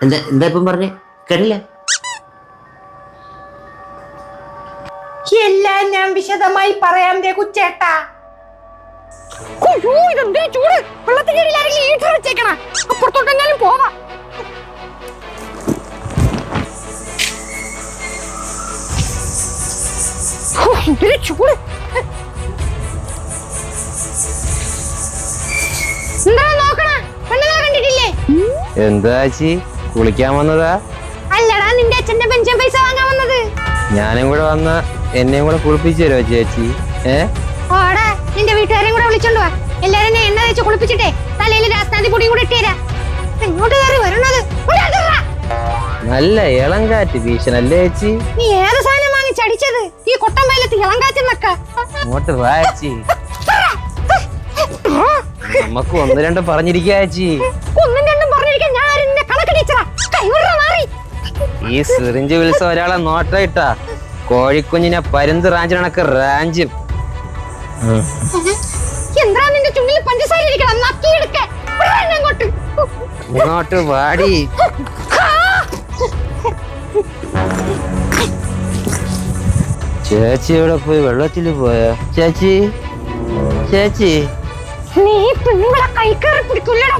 എന്താ ഇപ്പം പറഞ്ഞേ? കേട്ടില്ല. എല്ലാം ഞാൻ വിശദമായി പറയാം രഘുചേട്ടാ. ചൂട് വെള്ളത്തിനടിയിലാരെങ്കിലും അപ്പുറത്തോട്ടെങ്ങാനും പോവാ. ചൂട് എന്താ ചേച്ചി കുളിക്കാൻ വന്നതാ? അല്ലടാ, നിന്റെ അച്ഛന്റെ പെൻഷൻ പൈസ വാങ്ങാൻ വന്നത്. ഞാനും കൂടെ വന്ന എന്നെയും കൂടെ കുളിപ്പിച്ചു തരുമോ ചേച്ചി? ഓടാ, നിന്റെ വീട്ടുകാരെയും കൂടെ വിളിച്ചോണ്ട് വാ. എല്ലാരും എണ്ണ തേച്ച് കുളിപ്പിച്ചിട്ടേ തലയിൽ രാസ്താന്തി പൊടിയും കൂടി ഇട്ടേരാ. ഇങ്ങോട്ട് കയറി വരണത് നല്ല ഇളം കാറ്റ് വീശനല്ലേ ചേച്ചി? നീ ഏത് സാധനം വാങ്ങിച്ചടിച്ചത്? ഈ കൊട്ടം വയലത്ത് ഇളം കാറ്റ് അങ്ങോട്ട് വാ ചേച്ചി, നമുക്ക് ഒന്ന് രണ്ടും പറഞ്ഞിരിക്കാ ചേച്ചി. ഒന്നും രണ്ടും പറഞ്ഞിരിക്കാൻ ഞാൻ കണക്ക് ടീച്ചറാ. ഈ സിറിഞ്ച് വിളിച്ച ഒരാളെ നോട്ട ഇട്ടാ കോഴിക്കുഞ്ഞിനെ പരുന്ത് റാഞ്ചിനൊക്കെ റാഞ്ചും. എന്താ നിന്റെ ചുണ്ടിൽ പഞ്ചസാര ഇരിക്കണം? ഇങ്ങോട്ട് വാടി. ചേച്ചി എവിടെ പോയി? വെള്ളത്തിൽ പോയാ ചേച്ചി? ചേച്ചി നീ പെണ്ണുങ്ങളെ കൈ കയറി പിടിക്കില്ലടോ.